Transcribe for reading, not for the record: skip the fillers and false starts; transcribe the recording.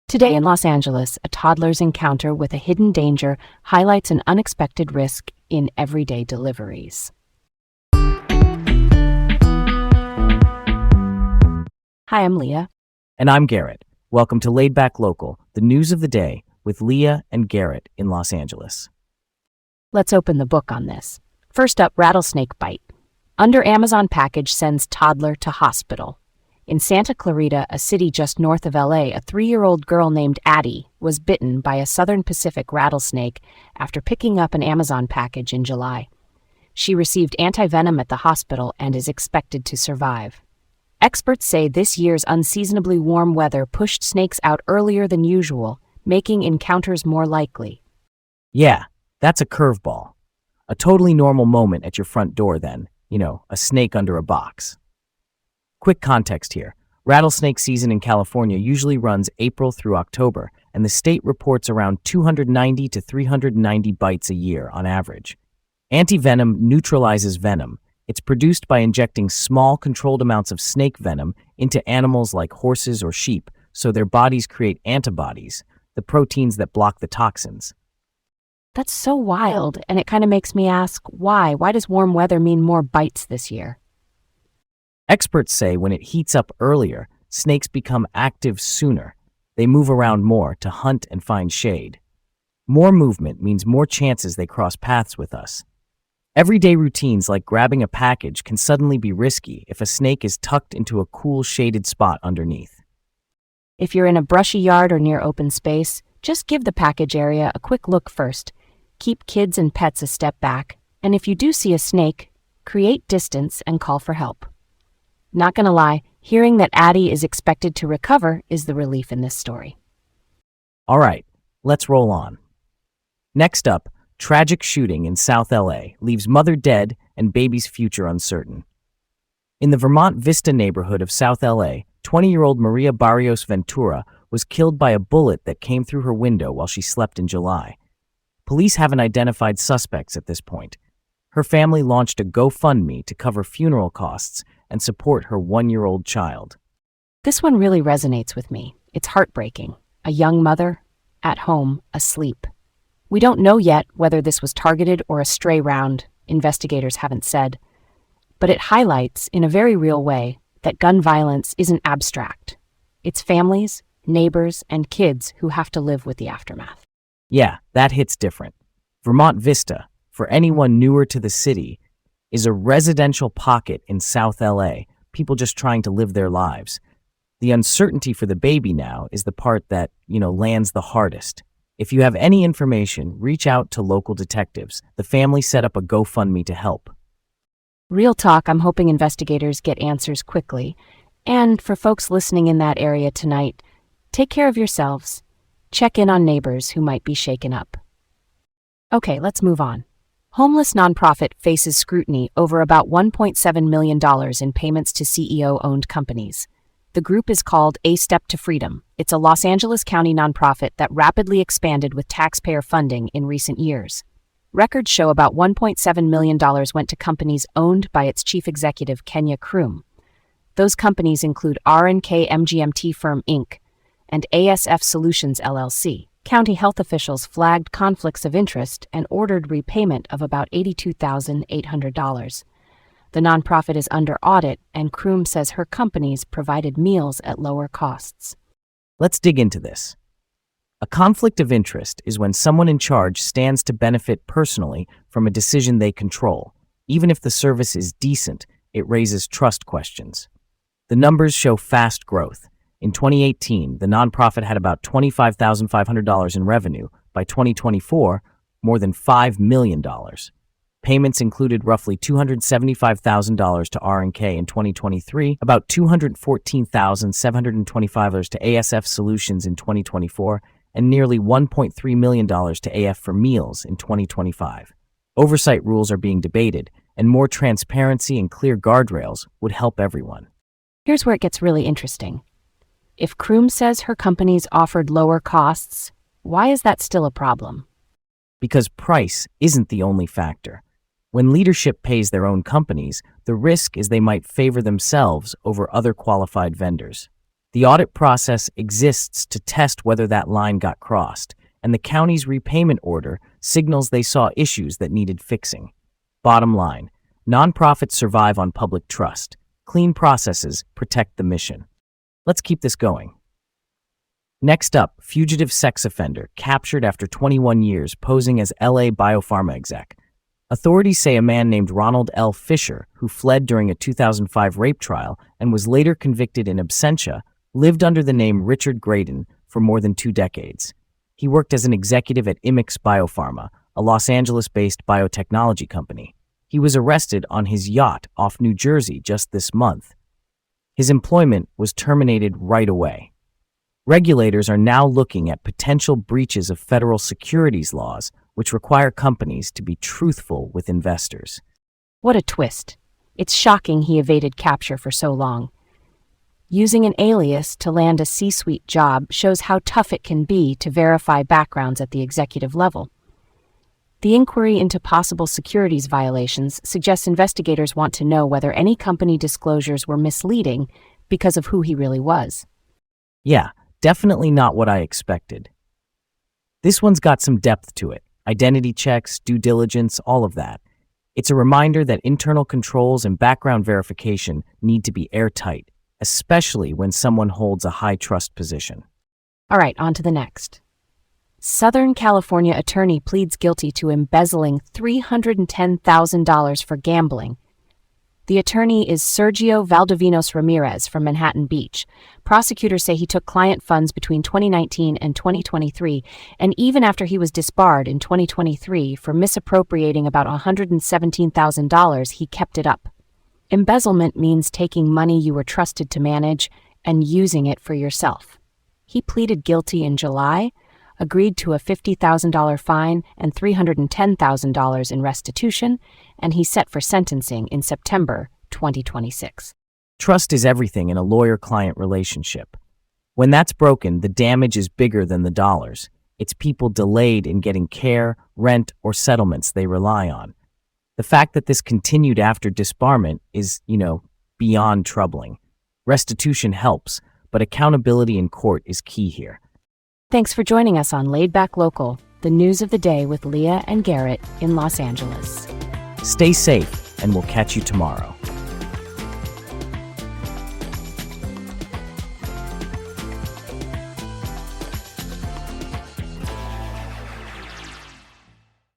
Today in Los Angeles, a toddler's encounter with a hidden danger highlights an unexpected risk in everyday deliveries. Hi, I'm Leah. And I'm Garrett. Welcome to Laid Back Local, the news of the day with Leah and Garrett in Los Angeles. Let's open the book on this. First up, rattlesnake bite. Under Amazon package sends toddler to hospital. In Santa Clarita, a city just north of LA, a 3-year-old girl named Addie was bitten by a Southern Pacific rattlesnake after picking up an Amazon package in July. She received antivenom at the hospital and is expected to survive. Experts say this year's unseasonably warm weather pushed snakes out earlier than usual, making encounters more likely. Yeah, that's a curveball. A totally normal moment at your front door then, a snake under a box. Quick context here. Rattlesnake season in California usually runs April through October, and the state reports around 290 to 390 bites a year on average. Antivenom neutralizes venom. It's produced by injecting small, controlled amounts of snake venom into animals like horses or sheep, so their bodies create antibodies, the proteins that block the toxins. That's so wild, and it kind of makes me ask, why? Why does warm weather mean more bites this year? Experts say when it heats up earlier, snakes become active sooner. They move around more to hunt and find shade. More movement means more chances they cross paths with us. Everyday routines like grabbing a package can suddenly be risky if a snake is tucked into a cool, shaded spot underneath. If you're in a brushy yard or near open space, just give the package area a quick look first. Keep kids and pets a step back, and if you do see a snake, create distance and call for help. Not gonna lie, hearing that Addie is expected to recover is the relief in this story. All right, let's roll on. Next up, tragic shooting in South LA leaves mother dead and baby's future uncertain. In the Vermont Vista neighborhood of South LA, 20-year-old Maria Barrios Ventura was killed by a bullet that came through her window while she slept in July. Police haven't identified suspects at this point. Her family launched a GoFundMe to cover funeral costs and support her 1-year-old child. This one really resonates with me. It's heartbreaking. A young mother, at home, asleep. We don't know yet whether this was targeted or a stray round, investigators haven't said. But it highlights, in a very real way, that gun violence isn't abstract. It's families, neighbors, and kids who have to live with the aftermath. Yeah, that hits different. Vermont Vista, for anyone newer to the city, is a residential pocket in South LA, people just trying to live their lives. The uncertainty for the baby now is the part that, lands the hardest. If you have any information, reach out to local detectives. The family set up a GoFundMe to help. Real talk, I'm hoping investigators get answers quickly. And for folks listening in that area tonight, take care of yourselves. Check in on neighbors who might be shaken up. Okay, let's move on. Homeless nonprofit faces scrutiny over about $1.7 million in payments to CEO-owned companies. The group is called A Step to Freedom. It's a Los Angeles County nonprofit that rapidly expanded with taxpayer funding in recent years. Records show about $1.7 million went to companies owned by its chief executive, Kenya Kroom. Those companies include R&K MGMT Firm Inc. and ASF Solutions LLC. County health officials flagged conflicts of interest and ordered repayment of about $82,800. The nonprofit is under audit, and Kroom says her companies provided meals at lower costs. Let's dig into this. A conflict of interest is when someone in charge stands to benefit personally from a decision they control. Even if the service is decent, it raises trust questions. The numbers show fast growth. In 2018, the nonprofit had about $25,500 in revenue. By 2024, more than $5 million. Payments included roughly $275,000 to R&K in 2023, about $214,725 to ASF Solutions in 2024, and nearly $1.3 million to AF for Meals in 2025. Oversight rules are being debated, and more transparency and clear guardrails would help everyone. Here's where it gets really interesting. If Kroom says her companies offered lower costs, why is that still a problem? Because price isn't the only factor. When leadership pays their own companies, the risk is they might favor themselves over other qualified vendors. The audit process exists to test whether that line got crossed, and the county's repayment order signals they saw issues that needed fixing. Bottom line, nonprofits survive on public trust. Clean processes protect the mission. Let's keep this going. Next up, fugitive sex offender captured after 21 years posing as LA biopharma exec. Authorities say a man named Ronald L. Fisher, who fled during a 2005 rape trial and was later convicted in absentia, lived under the name Richard Graydon for more than 2 decades. He worked as an executive at Imix Biopharma, a Los Angeles-based biotechnology company. He was arrested on his yacht off New Jersey just this month. His employment was terminated right away. Regulators are now looking at potential breaches of federal securities laws, which require companies to be truthful with investors. What a twist. It's shocking he evaded capture for so long. Using an alias to land a C-suite job shows how tough it can be to verify backgrounds at the executive level. The inquiry into possible securities violations suggests investigators want to know whether any company disclosures were misleading because of who he really was. Yeah, definitely not what I expected. This one's got some depth to it. Identity checks, due diligence, all of that. It's a reminder that internal controls and background verification need to be airtight, especially when someone holds a high trust position. All right, on to the next. Southern California attorney pleads guilty to embezzling $310,000 for gambling. The attorney is Sergio Valdovinos Ramirez from Manhattan Beach. Prosecutors say he took client funds between 2019 and 2023, and even after he was disbarred in 2023 for misappropriating about $117,000, he kept it up. Embezzlement means taking money you were trusted to manage and using it for yourself. He pleaded guilty in July, agreed to a $50,000 fine and $310,000 in restitution, and he's set for sentencing in September 2026. Trust is everything in a lawyer-client relationship. When that's broken, the damage is bigger than the dollars. It's people delayed in getting care, rent, or settlements they rely on. The fact that this continued after disbarment is, beyond troubling. Restitution helps, but accountability in court is key here. Thanks for joining us on Laid Back Local, the news of the day with Leah and Garrett in Los Angeles. Stay safe, and we'll catch you tomorrow.